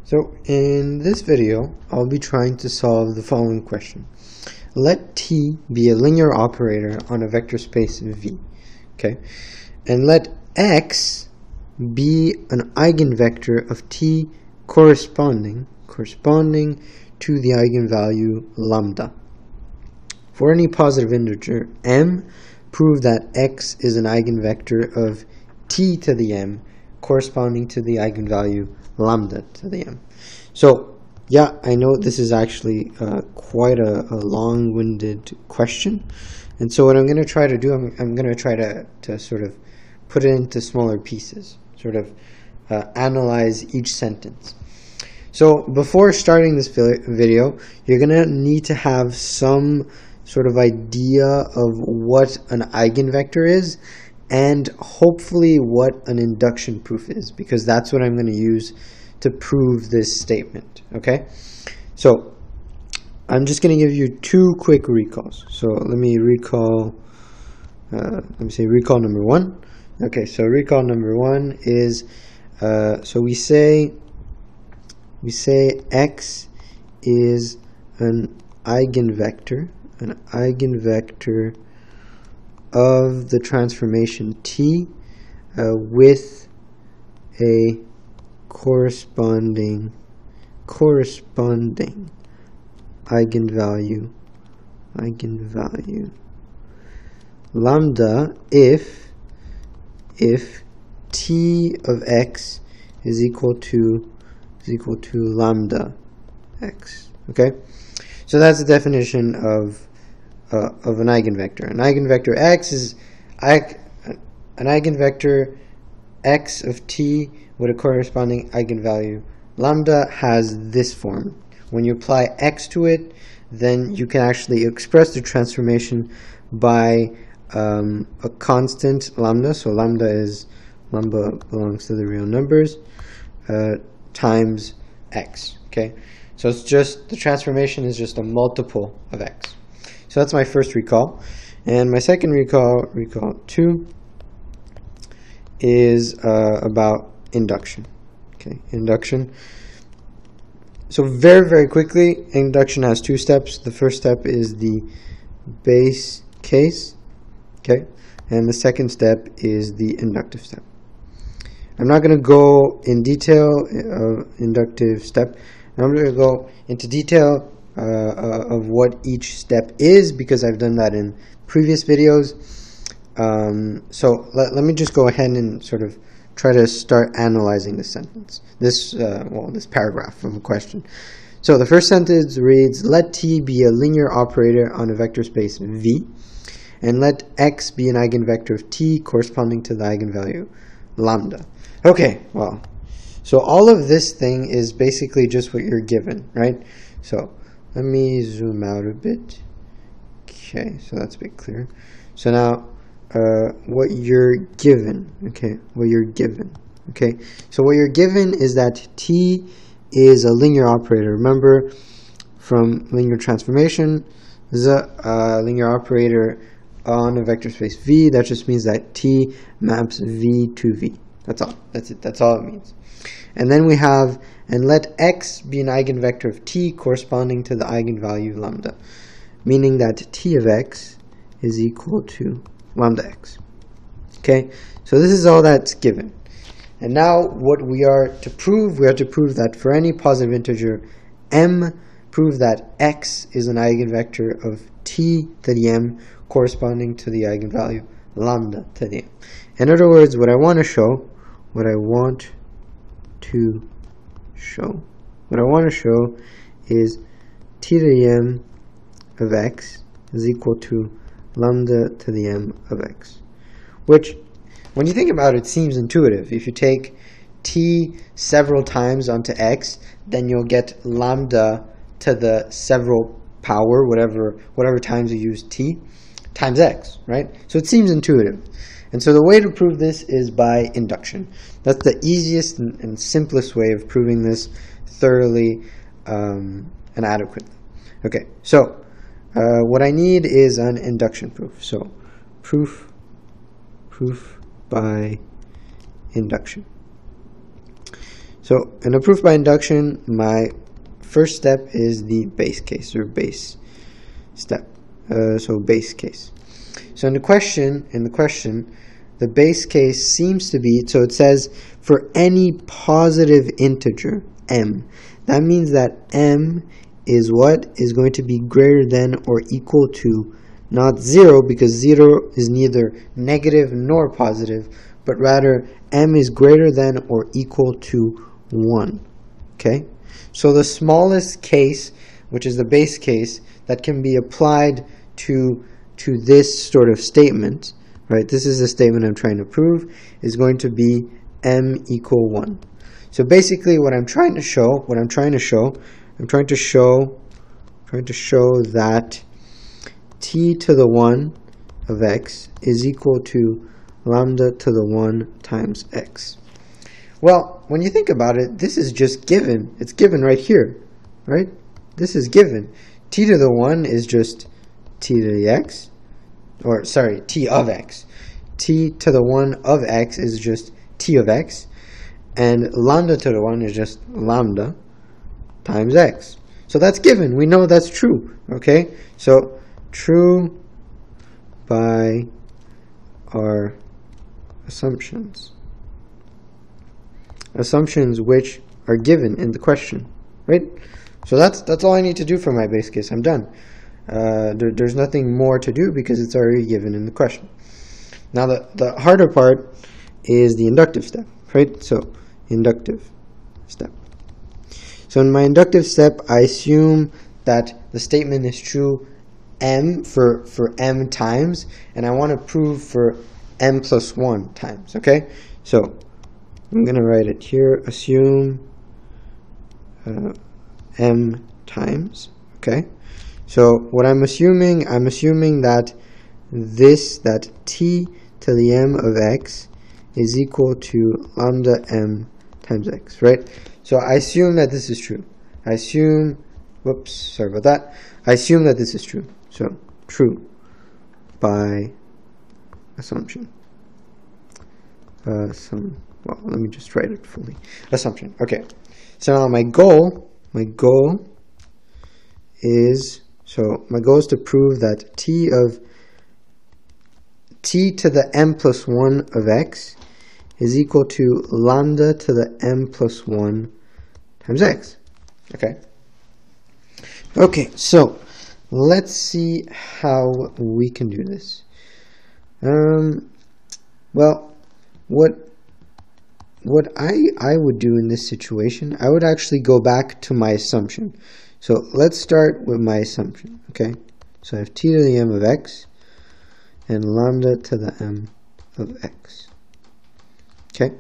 So in this video, I'll be trying to solve the following question. Let T be a linear operator on a vector space V, okay? And let X be an eigenvector of T corresponding to the eigenvalue lambda. For any positive integer m, prove that X is an eigenvector of T to the m corresponding to the eigenvalue lambda to the m. So yeah, I know this is actually quite a long-winded question, and so what I'm going to try to do, I'm going to try to sort of put it into smaller pieces, sort of analyze each sentence. So before starting this video, you're going to need to have some sort of idea of what an eigenvector is, and hopefully what an induction proof is, because that's what I'm going to use to prove this statement. Okay, so I'm just going to give you two quick recalls. So let me recall, recall number one. Okay, so recall number one is, so we say X is an eigenvector of the transformation T with a corresponding eigenvalue lambda if T of X is equal to lambda X. Okay, so that's the definition of an eigenvector. An eigenvector X is an eigenvector X of T with a corresponding eigenvalue lambda has this form. When you apply X to it, then you can actually express the transformation by a constant lambda. So lambda belongs to the real numbers times X. Okay, so it's just the transformation is just a multiple of X. So that's my first recall. And my second recall 2, is about induction. Okay, induction. So very quickly, induction has two steps. The first step is the base case, okay, and the second step is the inductive step. I'm not going to go in detail of inductive step. I'm going to go into detail of what each step is, because I've done that in previous videos. So let me just go ahead and sort of try to start analyzing this sentence, this paragraph of a question. So the first sentence reads, let T be a linear operator on a vector space V, and let X be an eigenvector of T corresponding to the eigenvalue lambda. Okay, well, so all of this thing is basically just what you're given, right? So let me zoom out a bit. Okay, so that's a bit clearer. So now, what you're given, okay, so what you're given is that T is a linear operator. Remember from linear transformation, this is a linear operator on a vector space V. That just means that T maps V to V. That's all. That's it. That's all it means. And then we have, and let X be an eigenvector of T corresponding to the eigenvalue lambda, meaning that T of X is equal to lambda X. Okay, so this is all that's given. And now what we are to prove that for any positive integer m, prove that X is an eigenvector of T to the m corresponding to the eigenvalue lambda to the m. In other words, what I want to show is T to the m of X is equal to lambda to the m of X, which, when you think about it, seems intuitive. If you take T several times onto X, then you'll get lambda to the several power, whatever times you use T, times X, right? So it seems intuitive. And so the way to prove this is by induction. That's the easiest and simplest way of proving this thoroughly and adequately. Okay, so what I need is an induction proof. So proof by induction. So in a proof by induction, my first step is the base case, or base step. So base case. So in the question, the base case seems to be, so it says for any positive integer m. That means that m is what is going to be greater than or equal to not 0, because 0 is neither negative nor positive, but rather m is greater than or equal to 1. Okay? So the smallest case, which is the base case, that can be applied to this sort of statement, right? This is the statement I'm trying to prove, is going to be m equal 1. So basically what I'm trying to show that t to the 1 of x is equal to lambda to the 1 times x. Well, when you think about it, this is just given. It's given right here, right? This is given. T to the 1 is just t to the x, or sorry, t of x. T to the 1 of x is just t of x, and lambda to the 1 is just lambda times x. So that's given. We know that's true, okay? So true by our assumptions. Assumptions which are given in the question, right? So that's all I need to do for my base case. I'm done. There's nothing more to do because it's already given in the question. Now the harder part is the inductive step, right? So inductive step. So in my inductive step, I assume that the statement is true m for m times, and I want to prove for m plus 1 times, okay? So I'm going to write it here, assume m times, okay? So what I'm assuming that that t to the m of x is equal to lambda m times x, right? So I assume that this is true. I assume, whoops, sorry about that. I assume that this is true. So true by assumption. Well, let me just write it fully. Assumption. Okay. So now my goal is to prove that t to the m plus 1 of x is equal to lambda to the m plus 1 times x. Okay. Okay, so let's see how we can do this. Well, what I would do in this situation, I would actually go back to my assumption. So let's start with my assumption, okay? So I have t to the m of x and lambda to the m of x. Okay?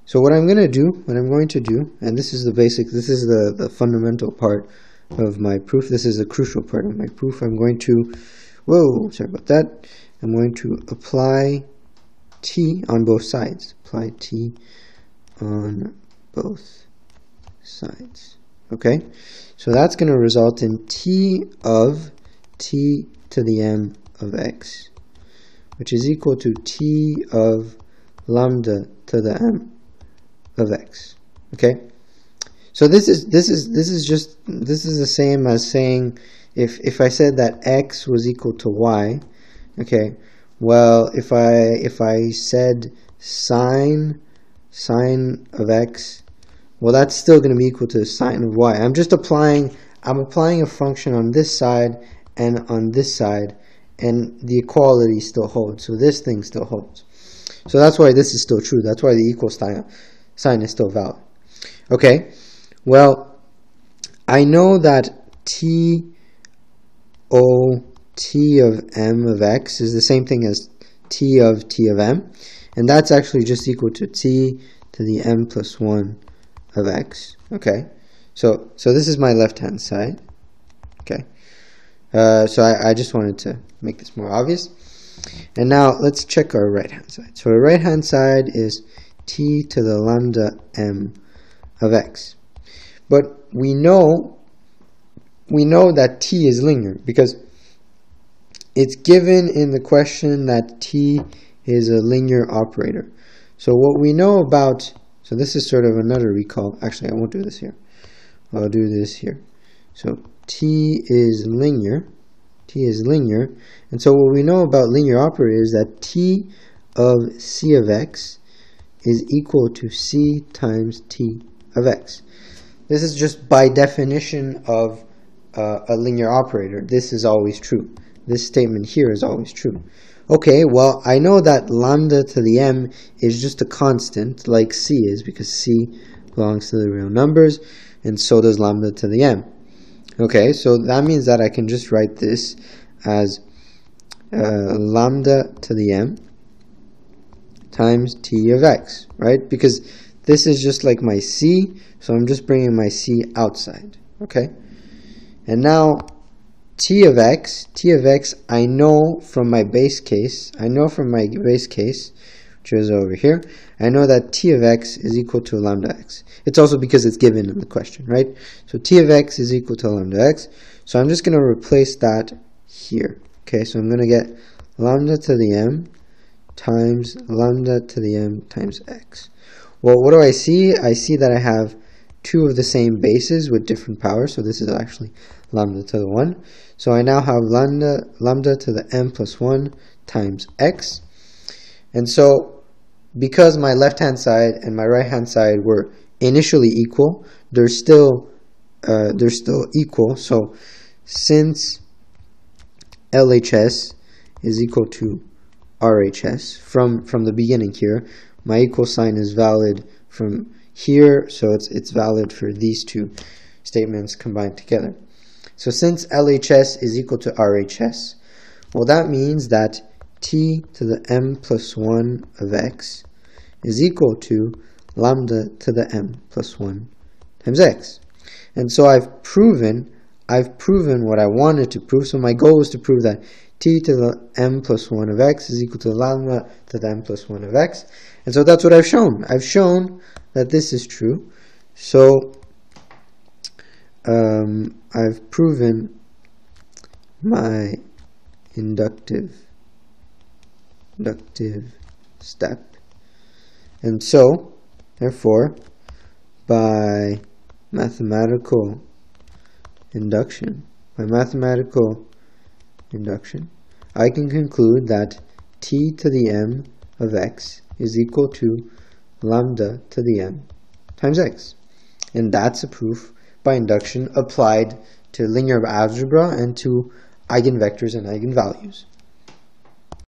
So what I'm going to do, and this is the fundamental part of my proof. This is the crucial part of my proof. I'm going to, sorry about that. I'm going to apply t on both sides. Apply t on both sides. Okay? So that's going to result in t to the m of x, which is equal to t of lambda to the m of x. Okay? So this is the same as saying if I said that x was equal to y, okay? Well, if I said sine of x, well, that's still going to be equal to the sine of y. I'm applying a function on this side and on this side, and the equality still holds. So this thing still holds. So that's why this is still true. That's why the equal sign is still valid. Okay. Well, I know that t of m of x is the same thing as t of m, and that's actually just equal to t to the m plus 1 of x. Okay, so this is my left hand side. Okay, so I just wanted to make this more obvious. And now let's check our right hand side. So our right hand side is t to the lambda m of x. But we know that t is linear because it's given in the question that t is a linear operator. So what we know about So this is sort of another recall. Actually, I won't do this here. I'll do this here. So t is linear. T is linear. And so what we know about linear operators is that t of c of x is equal to c times t of x. This is just by definition of a linear operator. This is always true. This statement here is always true. Okay, well, I know that lambda to the m is just a constant, like c is, because c belongs to the real numbers, and so does lambda to the m. Okay, so that means that I can just write this as lambda to the m times t of x, right? Because this is just like my c, so I'm just bringing my c outside, okay? And now t of x, I know from my base case, which is over here, I know that t of x is equal to lambda x. It's also because it's given in the question, right? So t of x is equal to lambda x. So I'm just going to replace that here. Okay, so I'm going to get lambda to the m times lambda to the m times x. Well, what do I see? I see that I have two of the same bases with different powers. So this is actually lambda to the 1. So I now have lambda to the m plus 1 times x. And so because my left-hand side and my right-hand side were initially equal, they're still equal. So since LHS is equal to RHS from the beginning here, my equal sign is valid from here, so it's valid for these two statements combined together. So since LHS is equal to RHS, well, that means that t to the m plus 1 of x is equal to lambda to the m plus 1 times x. And so I've proven what I wanted to prove. So my goal was to prove that t to the m plus 1 of x is equal to lambda to the m plus 1 of x. And so that's what I've shown. I've shown that this is true. So I've proven my inductive step. And so, therefore, by mathematical induction, I can conclude that t to the m of x is equal to lambda to the m times x. And that's a proof by induction applied to linear algebra and to eigenvectors and eigenvalues.